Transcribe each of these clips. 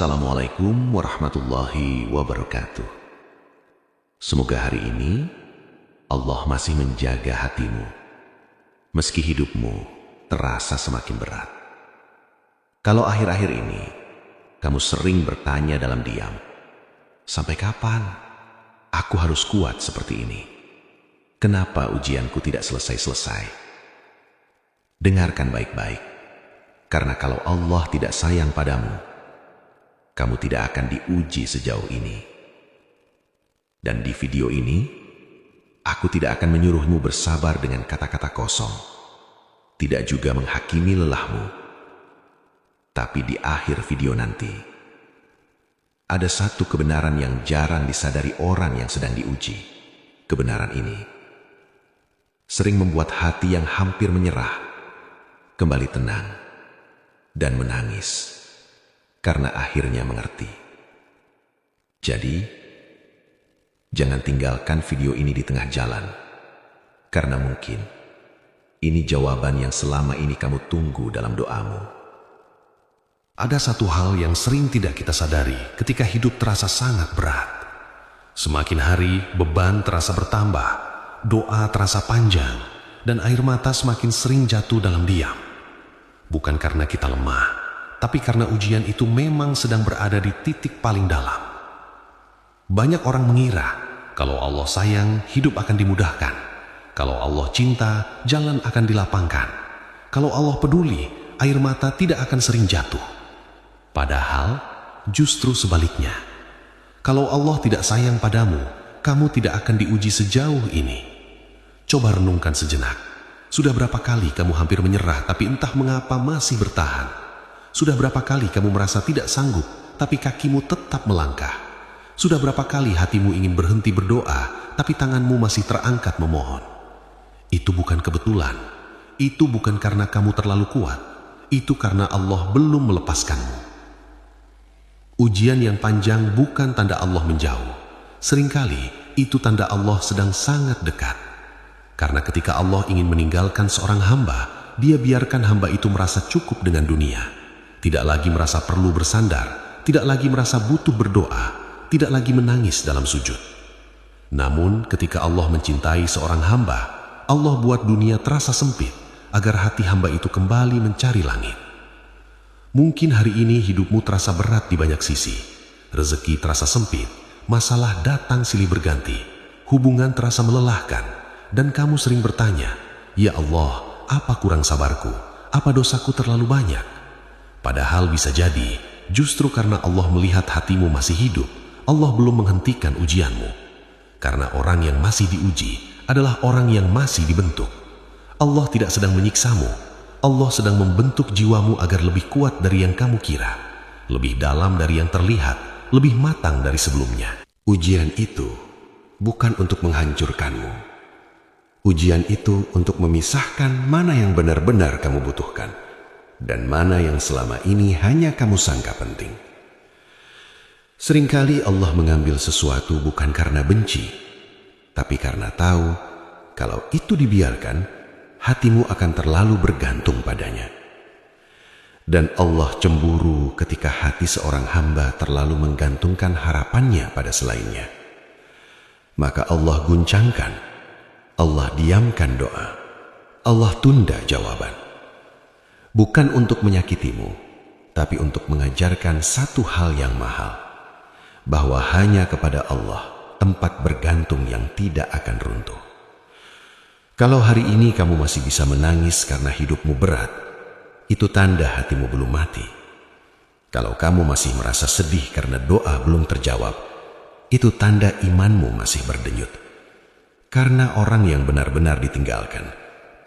Assalamualaikum warahmatullahi wabarakatuh. Semoga hari ini Allah masih menjaga hatimu, meski hidupmu terasa semakin berat. Kalau akhir-akhir ini kamu sering bertanya dalam diam, sampai kapan aku harus kuat seperti ini? Kenapa ujianku tidak selesai-selesai? Dengarkan baik-baik, karena kalau Allah tidak sayang padamu, kamu tidak akan diuji sejauh ini. Dan di video ini, aku tidak akan menyuruhmu bersabar dengan kata-kata kosong, tidak juga menghakimi lelahmu. Tapi di akhir video nanti, ada satu kebenaran yang jarang disadari orang yang sedang diuji. Kebenaran ini sering membuat hati yang hampir menyerah kembali tenang dan menangis karena akhirnya mengerti. Jadi, jangan tinggalkan video ini di tengah jalan, karena mungkin ini jawaban yang selama ini kamu tunggu dalam doamu. Ada satu hal yang sering tidak kita sadari ketika hidup terasa sangat berat. Semakin hari, beban terasa bertambah, doa terasa panjang, dan air mata semakin sering jatuh dalam diam. Bukan karena kita lemah, tapi karena ujian itu memang sedang berada di titik paling dalam. Banyak orang mengira kalau Allah sayang, hidup akan dimudahkan. Kalau Allah cinta, jalan akan dilapangkan. Kalau Allah peduli, air mata tidak akan sering jatuh. Padahal justru sebaliknya. Kalau Allah tidak sayang padamu, kamu tidak akan diuji sejauh ini. Coba renungkan sejenak. Sudah berapa kali kamu hampir menyerah tapi entah mengapa masih bertahan? Sudah berapa kali kamu merasa tidak sanggup, tapi kakimu tetap melangkah? Sudah berapa kali hatimu ingin berhenti berdoa, tapi tanganmu masih terangkat memohon? Itu bukan kebetulan. Itu bukan karena kamu terlalu kuat. Itu karena Allah belum melepaskanmu. Ujian yang panjang bukan tanda Allah menjauh. Seringkali itu tanda Allah sedang sangat dekat. Karena ketika Allah ingin meninggalkan seorang hamba, Dia biarkan hamba itu merasa cukup dengan dunia. Tidak lagi merasa perlu bersandar, tidak lagi merasa butuh berdoa, tidak lagi menangis dalam sujud. Namun ketika Allah mencintai seorang hamba, Allah buat dunia terasa sempit agar hati hamba itu kembali mencari langit. Mungkin hari ini hidupmu terasa berat di banyak sisi, rezeki terasa sempit, masalah datang silih berganti, hubungan terasa melelahkan, dan kamu sering bertanya, "Ya Allah, apa kurang sabarku? Apa dosaku terlalu banyak?" Padahal bisa jadi, justru karena Allah melihat hatimu masih hidup, Allah belum menghentikan ujianmu. Karena orang yang masih diuji adalah orang yang masih dibentuk. Allah tidak sedang menyiksamu, Allah sedang membentuk jiwamu agar lebih kuat dari yang kamu kira, lebih dalam dari yang terlihat, lebih matang dari sebelumnya. Ujian itu bukan untuk menghancurkanmu. Ujian itu untuk memisahkan mana yang benar-benar kamu butuhkan dan mana yang selama ini hanya kamu sangka penting. Seringkali Allah mengambil sesuatu bukan karena benci, tapi karena tahu kalau itu dibiarkan, hatimu akan terlalu bergantung padanya. Dan Allah cemburu ketika hati seorang hamba terlalu menggantungkan harapannya pada selainnya. Maka Allah guncangkan, Allah diamkan doa, Allah tunda jawaban. Bukan untuk menyakitimu, tapi untuk mengajarkan satu hal yang mahal, bahwa hanya kepada Allah tempat bergantung yang tidak akan runtuh. Kalau hari ini kamu masih bisa menangis karena hidupmu berat, itu tanda hatimu belum mati. Kalau kamu masih merasa sedih karena doa belum terjawab, itu tanda imanmu masih berdenyut. Karena orang yang benar-benar ditinggalkan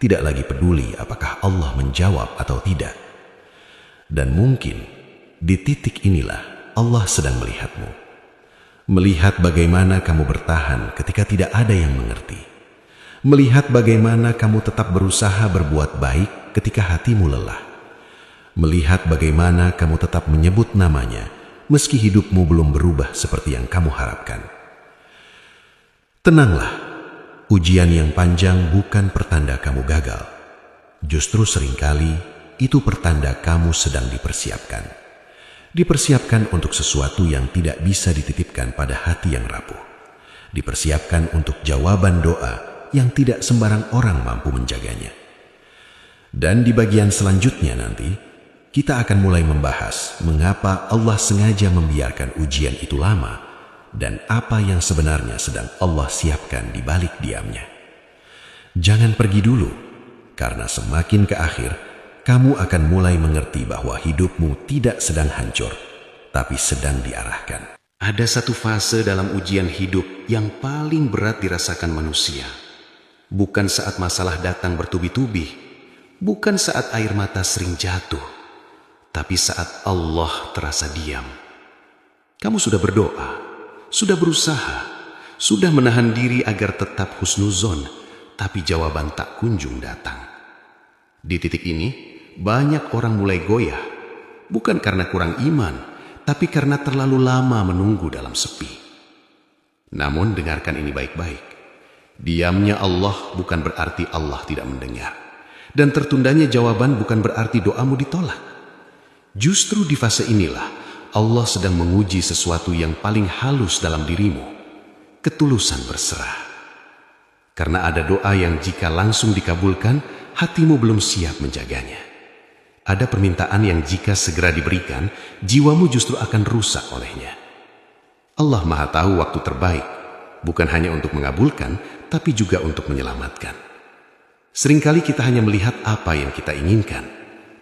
tidak lagi peduli apakah Allah menjawab atau tidak. Dan mungkin di titik inilah Allah sedang melihatmu. Melihat bagaimana kamu bertahan ketika tidak ada yang mengerti. Melihat bagaimana kamu tetap berusaha berbuat baik ketika hatimu lelah. Melihat bagaimana kamu tetap menyebut namanya meski hidupmu belum berubah seperti yang kamu harapkan. Tenanglah. Ujian yang panjang bukan pertanda kamu gagal. Justru seringkali itu pertanda kamu sedang dipersiapkan. Dipersiapkan untuk sesuatu yang tidak bisa dititipkan pada hati yang rapuh. Dipersiapkan untuk jawaban doa yang tidak sembarang orang mampu menjaganya. Dan di bagian selanjutnya nanti, kita akan mulai membahas mengapa Allah sengaja membiarkan ujian itu lama dan apa yang sebenarnya sedang Allah siapkan di balik diamnya. Jangan pergi dulu, karena semakin ke akhir, kamu akan mulai mengerti bahwa hidupmu tidak sedang hancur, tapi sedang diarahkan. Ada satu fase dalam ujian hidup yang paling berat dirasakan manusia. Bukan saat masalah datang bertubi-tubi, bukan saat air mata sering jatuh, tapi saat Allah terasa diam. Kamu sudah berdoa, sudah berusaha, sudah menahan diri agar tetap husnuzon, tapi jawaban tak kunjung datang. Di titik ini, banyak orang mulai goyah, bukan karena kurang iman, tapi karena terlalu lama menunggu dalam sepi. Namun dengarkan ini baik-baik. Diamnya Allah bukan berarti Allah tidak mendengar. Dan tertundanya jawaban bukan berarti doamu ditolak. Justru di fase inilah Allah sedang menguji sesuatu yang paling halus dalam dirimu, ketulusan berserah. Karena ada doa yang jika langsung dikabulkan, hatimu belum siap menjaganya. Ada permintaan yang jika segera diberikan, jiwamu justru akan rusak olehnya. Allah Maha tahu waktu terbaik, bukan hanya untuk mengabulkan, tapi juga untuk menyelamatkan. Seringkali kita hanya melihat apa yang kita inginkan,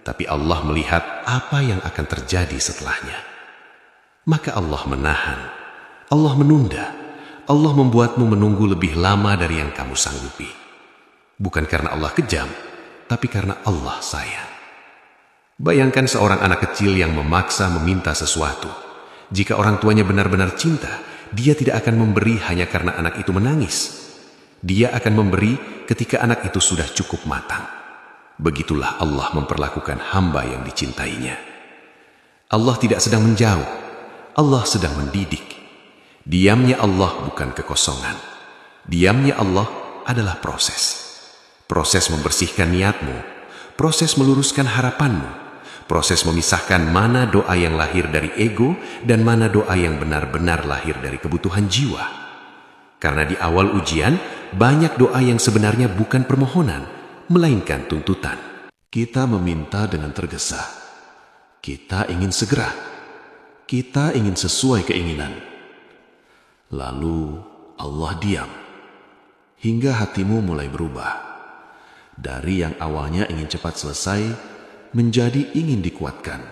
tapi Allah melihat apa yang akan terjadi setelahnya. Maka Allah menahan, Allah menunda, Allah membuatmu menunggu lebih lama dari yang kamu sanggupi. Bukan karena Allah kejam, tapi karena Allah sayang. Bayangkan seorang anak kecil yang memaksa meminta sesuatu. Jika orang tuanya benar-benar cinta, dia tidak akan memberi hanya karena anak itu menangis. Dia akan memberi ketika anak itu sudah cukup matang. Begitulah Allah memperlakukan hamba yang dicintainya. Allah tidak sedang menjauh, Allah sedang mendidik. Diamnya Allah bukan kekosongan. Diamnya Allah adalah proses. Proses membersihkan niatmu, proses meluruskan harapanmu, proses memisahkan mana doa yang lahir dari ego dan mana doa yang benar-benar lahir dari kebutuhan jiwa. Karena di awal ujian, banyak doa yang sebenarnya bukan permohonan, melainkan tuntutan. Kita meminta dengan tergesa. Kita ingin segera. Kita ingin sesuai keinginan. Lalu Allah diam, hingga hatimu mulai berubah. Dari yang awalnya ingin cepat selesai, menjadi ingin dikuatkan.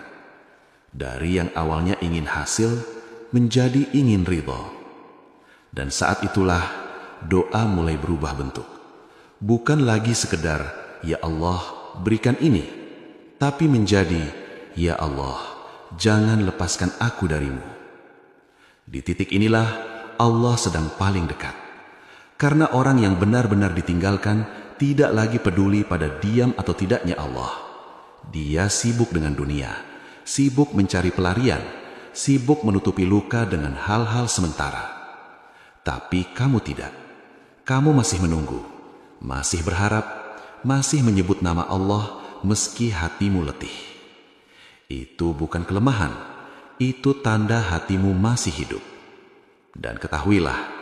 Dari yang awalnya ingin hasil, menjadi ingin ridho. Dan saat itulah doa mulai berubah bentuk. Bukan lagi sekedar, ya Allah berikan ini, tapi menjadi, ya Allah jangan lepaskan aku darimu. Di titik inilah Allah sedang paling dekat. Karena orang yang benar-benar ditinggalkan tidak lagi peduli pada diam atau tidaknya Allah. Dia sibuk dengan dunia, sibuk mencari pelarian, sibuk menutupi luka dengan hal-hal sementara. Tapi kamu tidak. Kamu masih menunggu, masih berharap, masih menyebut nama Allah meski hatimu letih. Itu bukan kelemahan, itu tanda hatimu masih hidup. Dan ketahuilah,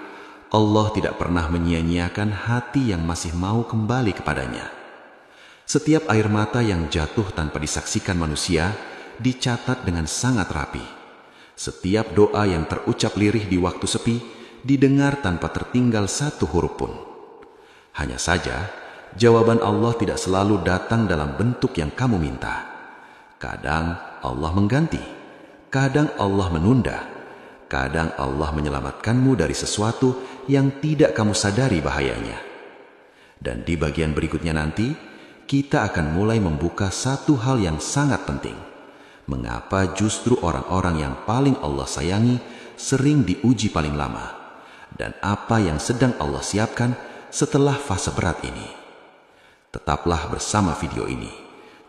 Allah tidak pernah menyia-nyiakan hati yang masih mau kembali kepadanya. Setiap air mata yang jatuh tanpa disaksikan manusia dicatat dengan sangat rapi. Setiap doa yang terucap lirih di waktu sepi didengar tanpa tertinggal satu huruf pun. Hanya saja, jawaban Allah tidak selalu datang dalam bentuk yang kamu minta. Kadang Allah mengganti, kadang Allah menunda, kadang Allah menyelamatkanmu dari sesuatu yang tidak kamu sadari bahayanya. Dan di bagian berikutnya nanti, kita akan mulai membuka satu hal yang sangat penting. Mengapa justru orang-orang yang paling Allah sayangi sering diuji paling lama? Dan apa yang sedang Allah siapkan setelah fase berat ini? Tetaplah bersama video ini,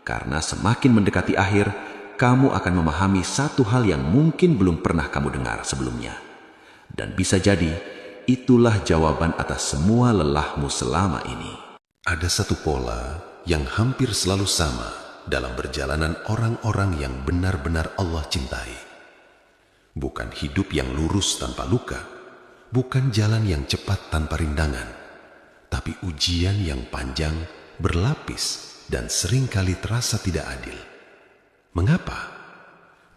karena semakin mendekati akhir, kamu akan memahami satu hal yang mungkin belum pernah kamu dengar sebelumnya. Dan bisa jadi, itulah jawaban atas semua lelahmu selama ini. Ada satu pola yang hampir selalu sama dalam perjalanan orang-orang yang benar-benar Allah cintai. Bukan hidup yang lurus tanpa luka, bukan jalan yang cepat tanpa rindangan, tapi ujian yang panjang, berlapis, dan seringkali terasa tidak adil. Mengapa?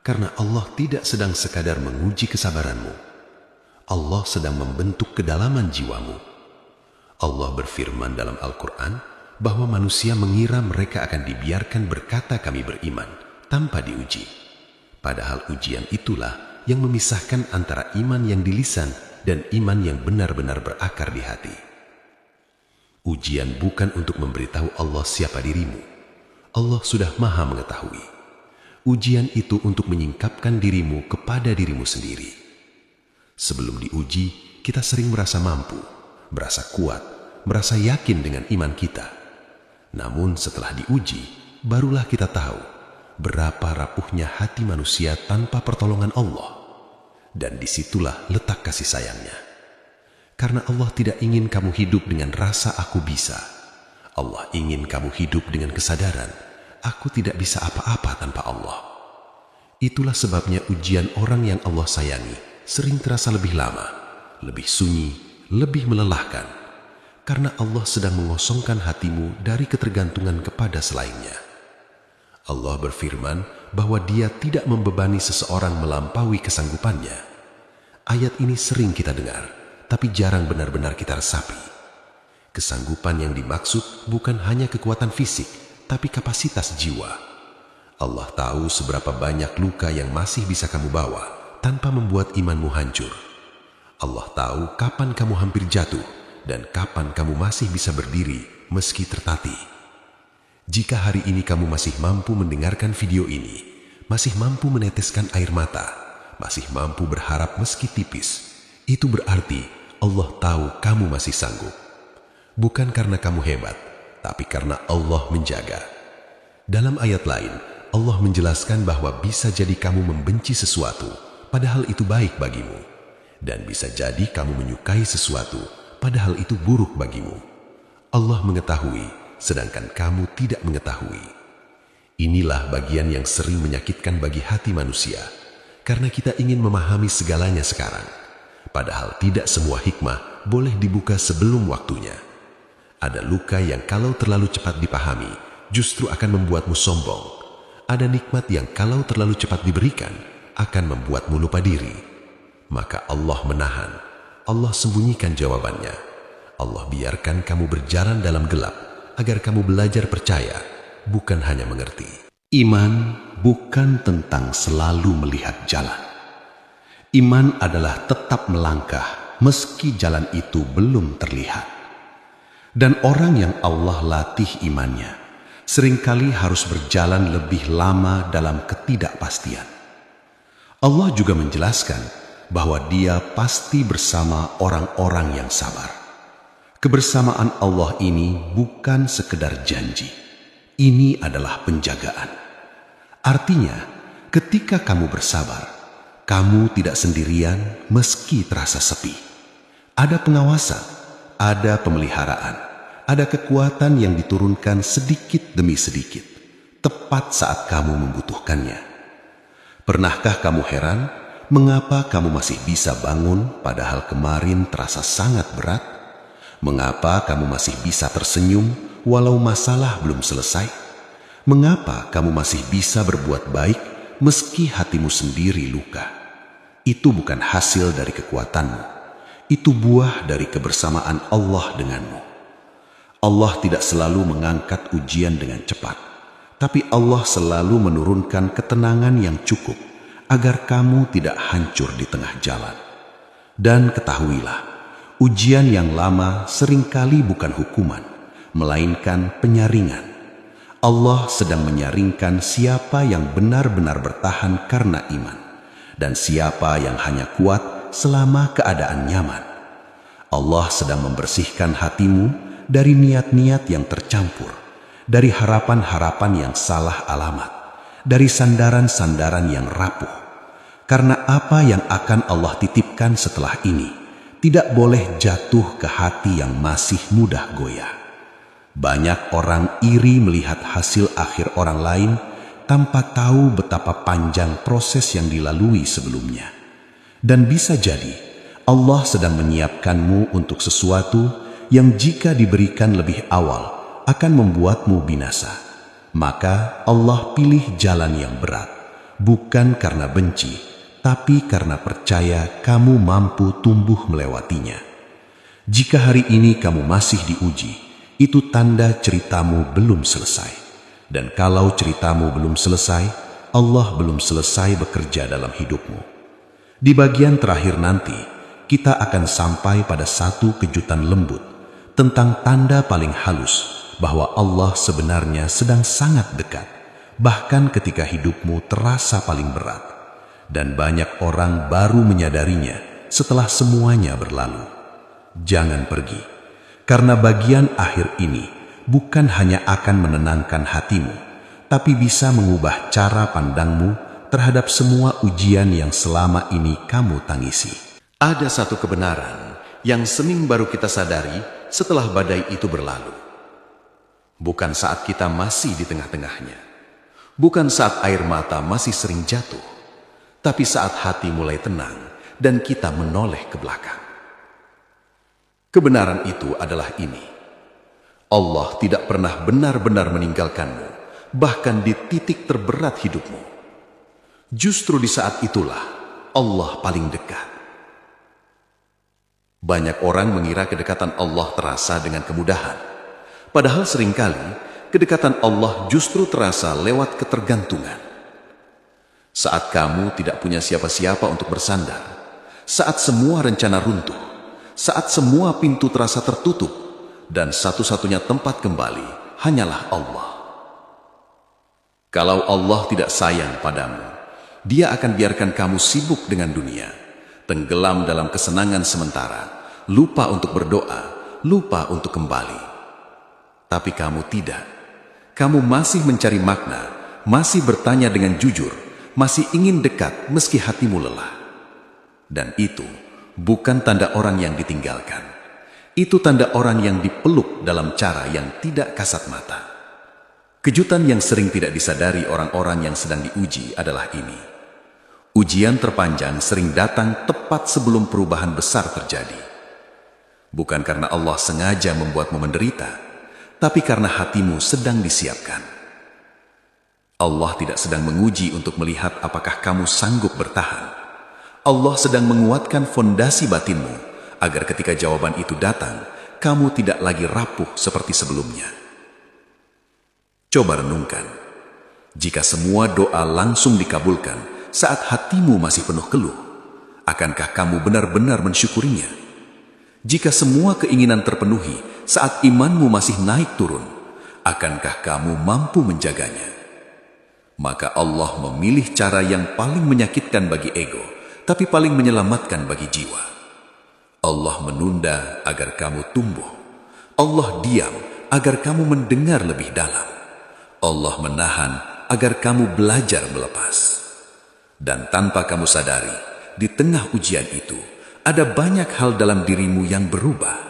Karena Allah tidak sedang sekadar menguji kesabaranmu. Allah sedang membentuk kedalaman jiwamu. Allah berfirman dalam Al-Quran bahwa manusia mengira mereka akan dibiarkan berkata kami beriman tanpa diuji. Padahal ujian itulah yang memisahkan antara iman yang di lisan dan iman yang benar-benar berakar di hati. Ujian bukan untuk memberitahu Allah siapa dirimu. Allah sudah maha mengetahui. Ujian itu untuk menyingkapkan dirimu kepada dirimu sendiri. Sebelum diuji, kita sering merasa mampu, merasa kuat, merasa yakin dengan iman kita. Namun setelah diuji, barulah kita tahu berapa rapuhnya hati manusia tanpa pertolongan Allah. Dan disitulah letak kasih sayangnya. Karena Allah tidak ingin kamu hidup dengan rasa aku bisa. Allah ingin kamu hidup dengan kesadaran, aku tidak bisa apa-apa tanpa Allah. Itulah sebabnya ujian orang yang Allah sayangi sering terasa lebih lama, lebih sunyi, lebih melelahkan. Karena Allah sedang mengosongkan hatimu dari ketergantungan kepada selainnya. Allah berfirman bahwa Dia tidak membebani seseorang melampaui kesanggupannya. Ayat ini sering kita dengar, tapi jarang benar-benar kita resapi. Kesanggupan yang dimaksud bukan hanya kekuatan fisik, tapi kapasitas jiwa. Allah tahu seberapa banyak luka yang masih bisa kamu bawa tanpa membuat imanmu hancur. Allah tahu kapan kamu hampir jatuh dan kapan kamu masih bisa berdiri meski tertatih. Jika hari ini kamu masih mampu mendengarkan video ini, masih mampu meneteskan air mata, masih mampu berharap meski tipis, itu berarti Allah tahu kamu masih sanggup. Bukan karena kamu hebat, tapi karena Allah menjaga. Dalam ayat lain, Allah menjelaskan bahwa bisa jadi kamu membenci sesuatu, padahal itu baik bagimu. Dan bisa jadi kamu menyukai sesuatu, padahal itu buruk bagimu. Allah mengetahui, sedangkan kamu tidak mengetahui. Inilah bagian yang sering menyakitkan bagi hati manusia, karena kita ingin memahami segalanya sekarang. Padahal tidak semua hikmah boleh dibuka sebelum waktunya. Ada luka yang kalau terlalu cepat dipahami, justru akan membuatmu sombong. Ada nikmat yang kalau terlalu cepat diberikan, akan membuatmu lupa diri. Maka Allah menahan, Allah sembunyikan jawabannya. Allah biarkan kamu berjalan dalam gelap, agar kamu belajar percaya, bukan hanya mengerti. Iman bukan tentang selalu melihat jalan. Iman adalah tetap melangkah, meski jalan itu belum terlihat. Dan orang yang Allah latih imannya, seringkali harus berjalan lebih lama dalam ketidakpastian. Allah juga menjelaskan bahwa Dia pasti bersama orang-orang yang sabar. Kebersamaan Allah ini bukan sekedar janji. Ini adalah penjagaan. Artinya, ketika kamu bersabar, kamu tidak sendirian meski terasa sepi. Ada pengawasan, ada pemeliharaan, ada kekuatan yang diturunkan sedikit demi sedikit, tepat saat kamu membutuhkannya. Pernahkah kamu heran mengapa kamu masih bisa bangun padahal kemarin terasa sangat berat? Mengapa kamu masih bisa tersenyum walau masalah belum selesai? Mengapa kamu masih bisa berbuat baik meski hatimu sendiri luka? Itu bukan hasil dari kekuatanmu. Itu buah dari kebersamaan Allah denganmu. Allah tidak selalu mengangkat ujian dengan cepat, tapi Allah selalu menurunkan ketenangan yang cukup agar kamu tidak hancur di tengah jalan. Dan ketahuilah, ujian yang lama seringkali bukan hukuman, melainkan penyaringan. Allah sedang menyaringkan siapa yang benar-benar bertahan karena iman, dan siapa yang hanya kuat selama keadaan nyaman. Allah sedang membersihkan hatimu dari niat-niat yang tercampur, dari harapan-harapan yang salah alamat, dari sandaran-sandaran yang rapuh. Karena apa yang akan Allah titipkan setelah ini tidak boleh jatuh ke hati yang masih mudah goyah. Banyak orang iri melihat hasil akhir orang lain tanpa tahu betapa panjang proses yang dilalui sebelumnya. Dan bisa jadi Allah sedang menyiapkanmu untuk sesuatu yang jika diberikan lebih awal akan membuatmu binasa. Maka Allah pilih jalan yang berat, bukan karena benci, tapi karena percaya kamu mampu tumbuh melewatinya. Jika hari ini kamu masih diuji, itu tanda ceritamu belum selesai. Dan kalau ceritamu belum selesai, Allah belum selesai bekerja dalam hidupmu. Di bagian terakhir nanti, kita akan sampai pada satu kejutan lembut tentang tanda paling halus bahwa Allah sebenarnya sedang sangat dekat, bahkan ketika hidupmu terasa paling berat. Dan banyak orang baru menyadarinya setelah semuanya berlalu. Jangan pergi, karena bagian akhir ini bukan hanya akan menenangkan hatimu, tapi bisa mengubah cara pandangmu terhadap semua ujian yang selama ini kamu tangisi. Ada satu kebenaran yang sering baru kita sadari setelah badai itu berlalu. Bukan saat kita masih di tengah-tengahnya, bukan saat air mata masih sering jatuh, tapi saat hati mulai tenang dan kita menoleh ke belakang. Kebenaran itu adalah ini: Allah tidak pernah benar-benar meninggalkanmu, bahkan di titik terberat hidupmu. Justru di saat itulah Allah paling dekat. Banyak orang mengira kedekatan Allah terasa dengan kemudahan, padahal seringkali kedekatan Allah justru terasa lewat ketergantungan. Saat kamu tidak punya siapa-siapa untuk bersandar, saat semua rencana runtuh, saat semua pintu terasa tertutup, dan satu-satunya tempat kembali hanyalah Allah. Kalau Allah tidak sayang padamu, Dia akan biarkan kamu sibuk dengan dunia, tenggelam dalam kesenangan sementara, lupa untuk berdoa, lupa untuk kembali. Tapi kamu tidak. Kamu masih mencari makna, masih bertanya dengan jujur, masih ingin dekat meski hatimu lelah. Dan itu bukan tanda orang yang ditinggalkan. Itu tanda orang yang dipeluk dalam cara yang tidak kasat mata. Kejutan yang sering tidak disadari orang-orang yang sedang diuji adalah ini: ujian terpanjang sering datang tepat sebelum perubahan besar terjadi. Bukan karena Allah sengaja membuatmu menderita, tapi karena hatimu sedang disiapkan. Allah tidak sedang menguji untuk melihat apakah kamu sanggup bertahan. Allah sedang menguatkan fondasi batinmu, agar ketika jawaban itu datang, kamu tidak lagi rapuh seperti sebelumnya. Coba renungkan, jika semua doa langsung dikabulkan saat hatimu masih penuh keluh, akankah kamu benar-benar mensyukurinya? Jika semua keinginan terpenuhi saat imanmu masih naik turun, akankah kamu mampu menjaganya? Maka Allah memilih cara yang paling menyakitkan bagi ego, tapi paling menyelamatkan bagi jiwa. Allah menunda agar kamu tumbuh. Allah diam agar kamu mendengar lebih dalam. Allah menahan agar kamu belajar melepas. Dan tanpa kamu sadari, di tengah ujian itu, ada banyak hal dalam dirimu yang berubah.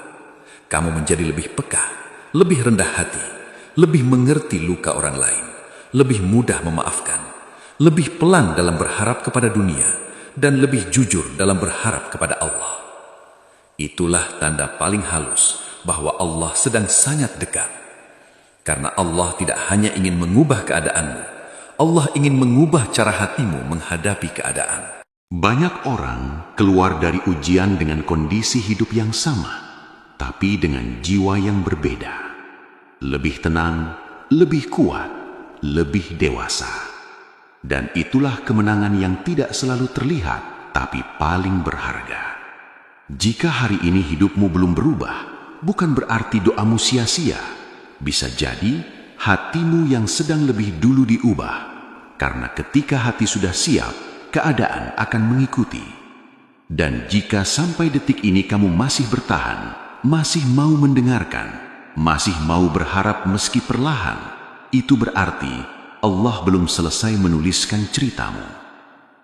Kamu menjadi lebih peka, lebih rendah hati, lebih mengerti luka orang lain, lebih mudah memaafkan, lebih pelan dalam berharap kepada dunia, dan lebih jujur dalam berharap kepada Allah. Itulah tanda paling halus bahwa Allah sedang sangat dekat. Karena Allah tidak hanya ingin mengubah keadaanmu, Allah ingin mengubah cara hatimu menghadapi keadaan. Banyak orang keluar dari ujian dengan kondisi hidup yang sama, tapi dengan jiwa yang berbeda. Lebih tenang, lebih kuat, lebih dewasa. Dan itulah kemenangan yang tidak selalu terlihat, tapi paling berharga. Jika hari ini hidupmu belum berubah, bukan berarti doamu sia-sia. Bisa jadi hatimu yang sedang lebih dulu diubah, karena ketika hati sudah siap, keadaan akan mengikuti. Dan jika sampai detik ini kamu masih bertahan, masih mau mendengarkan, masih mau berharap meski perlahan, itu berarti Allah belum selesai menuliskan ceritamu.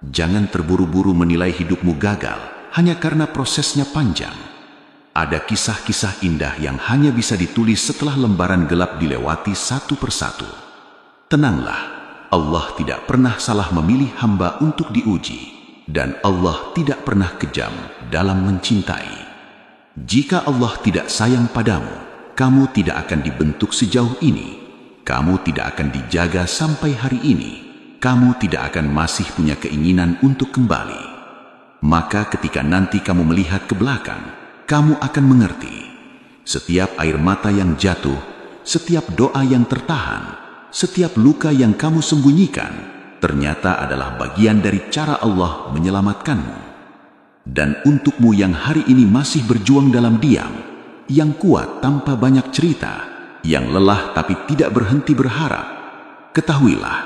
Jangan terburu-buru menilai hidupmu gagal hanya karena prosesnya panjang. Ada kisah-kisah indah yang hanya bisa ditulis setelah lembaran gelap dilewati satu persatu. Tenanglah, Allah tidak pernah salah memilih hamba untuk diuji, dan Allah tidak pernah kejam dalam mencintai. Jika Allah tidak sayang padamu, kamu tidak akan dibentuk sejauh ini. Kamu tidak akan dijaga sampai hari ini. Kamu tidak akan masih punya keinginan untuk kembali. Maka ketika nanti kamu melihat ke belakang, kamu akan mengerti. Setiap air mata yang jatuh, setiap doa yang tertahan, setiap luka yang kamu sembunyikan, ternyata adalah bagian dari cara Allah menyelamatkanmu. Dan untukmu yang hari ini masih berjuang dalam diam, yang kuat tanpa banyak cerita, yang lelah tapi tidak berhenti berharap, ketahuilah,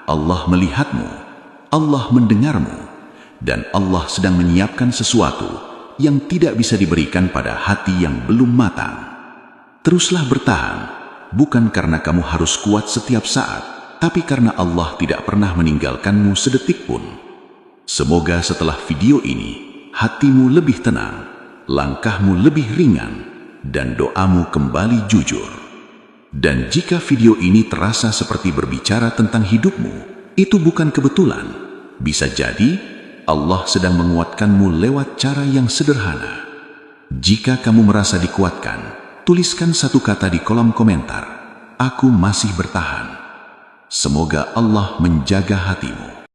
Allah melihatmu, Allah mendengarmu, dan Allah sedang menyiapkan sesuatu yang tidak bisa diberikan pada hati yang belum matang. Teruslah bertahan, bukan karena kamu harus kuat setiap saat, tapi karena Allah tidak pernah meninggalkanmu sedetik pun. Semoga setelah video ini, hatimu lebih tenang, langkahmu lebih ringan, dan doamu kembali jujur. Dan jika video ini terasa seperti berbicara tentang hidupmu, itu bukan kebetulan. Bisa jadi Allah sedang menguatkanmu lewat cara yang sederhana. Jika kamu merasa dikuatkan, tuliskan satu kata di kolom komentar, "Aku masih bertahan." Semoga Allah menjaga hatimu.